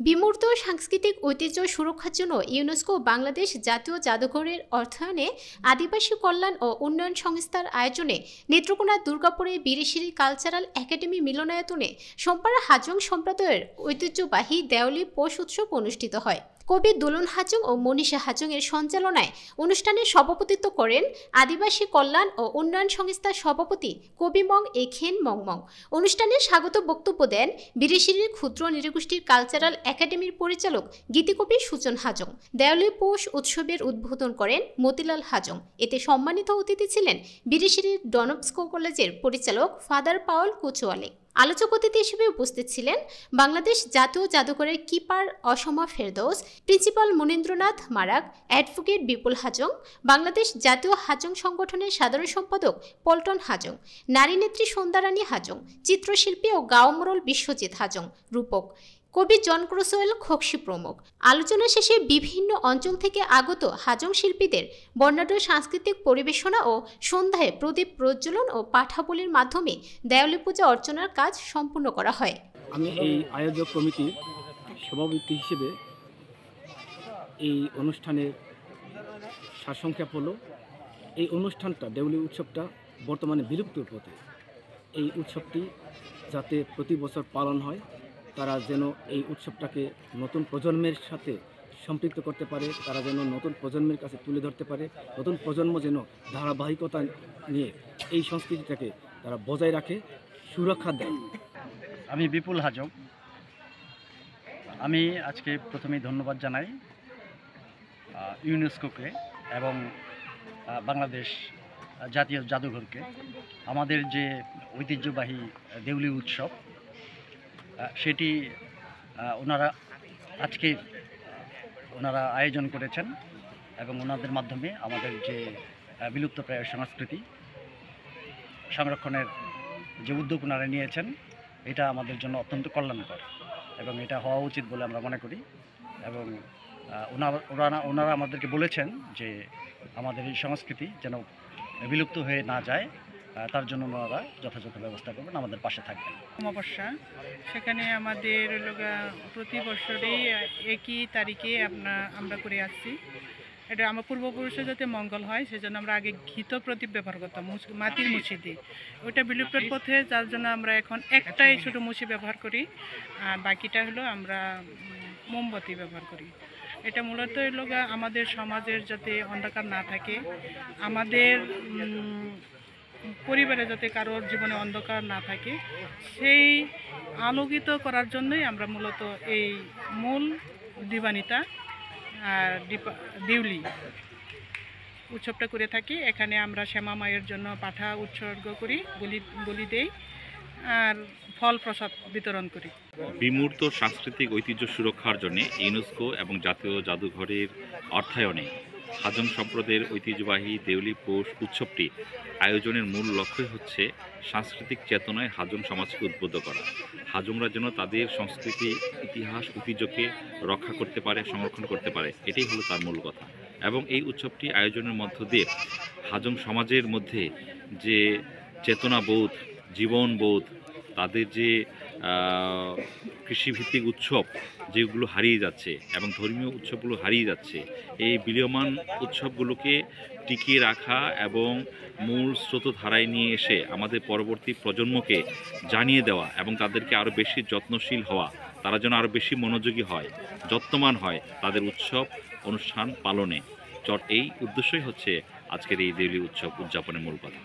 বিমূর্ত সাংস্কৃতিক ঐতিহ্য সুরক্ষার জন্য ইউনেস্কো বাংলাদেশ জাতীয় জাদুঘরের অর্থায়নে আদিবাসী কল্যাণ ও উন্নয়ন সংস্থার আয়োজনে নেত্রকোনা দুর্গাপুরে বীরেশিরি কালচারাল একাডেমি মিলনায়তনে সোমবার হাজং সম্প্রদায়ের ঐতিহ্যবাহী দেওয়ালি পৌষ উৎসব অনুষ্ঠিত হয়। কবি দুলন হাজং ও মনীষা হাজং এর সঞ্চালনায় অনুষ্ঠানে সভাপতিত্ব করেন আদিবাসী কল্যাণ ও উন্নয়ন সংস্থার সভাপতি কবি মং এখেন মংমং। অনুষ্ঠানে স্বাগত বক্তব্য দেন বীরেশিরির ক্ষুদ্র নৃগোষ্ঠীর কালচারাল একাডেমির পরিচালক গীতিকবি সুজন হাজং। দেওয়ালি পৌষ উৎসবের উদ্বোধন করেন মতিলাল হাজং। এতে সম্মানিত অতিথি ছিলেন বীরেশিরির ডনবস্কো কলেজের পরিচালক ফাদার পাওল কুচওয়ালে। আলোচক অতিথি হিসেবে উপস্থিত ছিলেন বাংলাদেশ জাতীয় জাদুঘরের keeper অসমা Ferdous, principal Manindranath মারাক, advocate বিপুল হাজং, বাংলাদেশ জাতীয় হাজং সংগঠনের সাধারণ সম্পাদক পল্টন হাজং, নারী নেত্রী সন্ধ্যারানী হাজং, চিত্রশিল্পী ও গাওমোড়ল বিশ্বজিৎ হাজং, রূপক, কবি জন ক্রোসওয়েল খোকসি প্রমুখ। আলোচনা শেষে বিভিন্ন অঞ্চল থেকে আগত হাজং শিল্পীদের বর্ণাঢ্য সাংস্কৃতিক পরিবেশনা ও সন্ধ্যায় প্রদীপ প্রজ্বলন ও পাঠাবলির মাধ্যমে দেওয়ালি পূজা অর্চনার কাজ সম্পূর্ণ করা হয়। আমি এই আয়োজক কমিটির সভাপতি হিসেবে এই অনুষ্ঠানের সারসংক্ষেপ হলো, এই অনুষ্ঠানটা দেওয়ালি উৎসবটা বর্তমানে বিলুপ্তির পথে। এই উৎসবটি যাতে প্রতি বছর পালন হয়, তারা যেন এই উৎসবটাকে নতুন প্রজন্মের সাথে সম্পৃক্ত করতে পারে, তারা যেন নতুন প্রজন্মের কাছে তুলে ধরতে পারে, নতুন প্রজন্ম যেন ধারাবাহিকতা নিয়ে এই সংস্কৃতিটাকে তারা বজায় রাখে, সুরক্ষা দেয়। আমি বিপুল হাজং। আমি আজকে প্রথমেই ধন্যবাদ জানাই ইউনেস্কোকে এবং বাংলাদেশ জাতীয় জাদুঘরকে। আমাদের যে ঐতিহ্যবাহী দেউলি উৎসব সেটি ওনারা আয়োজন করেছেন এবং ওনাদের মাধ্যমে আমাদের যে বিলুপ্তপ্রায় সংস্কৃতি সংরক্ষণের যে উদ্যোগ ওনারা নিয়েছেন, এটা আমাদের জন্য অত্যন্ত কল্যাণকর এবং এটা হওয়া উচিত বলে আমরা মনে করি। এবং ওনারা আমাদেরকে বলেছেন যে আমাদের এই সংস্কৃতি যেন বিলুপ্ত হয়ে না যায়, তার জন্য ওনারা যথাযথ ব্যবস্থা করবেন, আমাদের পাশে থাকবেন। অমাবস্যা, সেখানে আমাদের প্রতি বছরই একই তারিখে আমরা করে আসছি। এটা আমার পূর্বপুরুষের যাতে মঙ্গল হয় সেজন্য আমরা আগে ঘিত প্রদীপ ব্যবহার করতাম, মাটির মুছি দিয়ে। ওইটা বিলুপ্তের পথে, যার জন্য আমরা এখন একটাই ছোটো মুছি ব্যবহার করি, আর বাকিটা হলো আমরা মোমবাতি ব্যবহার করি। এটা মূলত আমাদের সমাজের যাতে অন্ধকার না থাকে, আমাদের পরিবারে যাতে কারোর জীবনে অন্ধকার না থাকে, সেই আলোকিত করার জন্যই আমরা মূলত এই মূল দিবানিতা আর দেউলি উৎসবটা করে থাকি। এখানে আমরা শ্যামা মায়ের জন্য পাঠা উৎসর্গ করি, বলি দেই আর ফল প্রসাদ বিতরণ করি। বিমূর্ত সাংস্কৃতিক ঐতিহ্য সুরক্ষার জন্য ইউনেস্কো এবং জাতীয় জাদুঘরের অর্থায়নে হাজং সম্প্রদায়ের ঐতিহ্যবাহী দেউলি পৌষ উৎসবটি আয়োজনের মূল লক্ষ্যই হচ্ছে সাংস্কৃতিক চেতনায় হাজং সমাজকে উদ্বুদ্ধ করা। হাজংরা যেন তাদের সংস্কৃতি, ইতিহাস, ঐতিহ্যকে রক্ষা করতে পারে, সংরক্ষণ করতে পারে, এটাই হলো তার মূল কথা। এবং এই উৎসবটি আয়োজনের মধ্য দিয়ে হাজং সমাজের মধ্যে যে চেতনাবোধ, জীবনবোধ, তাদের যে কৃষিভিত্তিক উৎসব যেগুলো হারিয়ে যাচ্ছে এবং ধর্মীয় উৎসবগুলো হারিয়ে যাচ্ছে, এই বিলীয়মান উৎসবগুলোকে টিকিয়ে রাখা এবং মূল স্রোতধারায় নিয়ে এসে আমাদের পরবর্তী প্রজন্মকে জানিয়ে দেওয়া এবং তাদেরকে আরও বেশি যত্নশীল হওয়া, তারা যেন আরও বেশি মনোযোগী হয়, যত্নবান হয় তাদের উৎসব অনুষ্ঠান পালনে। এই উদ্দেশ্যই হচ্ছে আজকের এই দেউলি উৎসব উদযাপনের মূল কথা।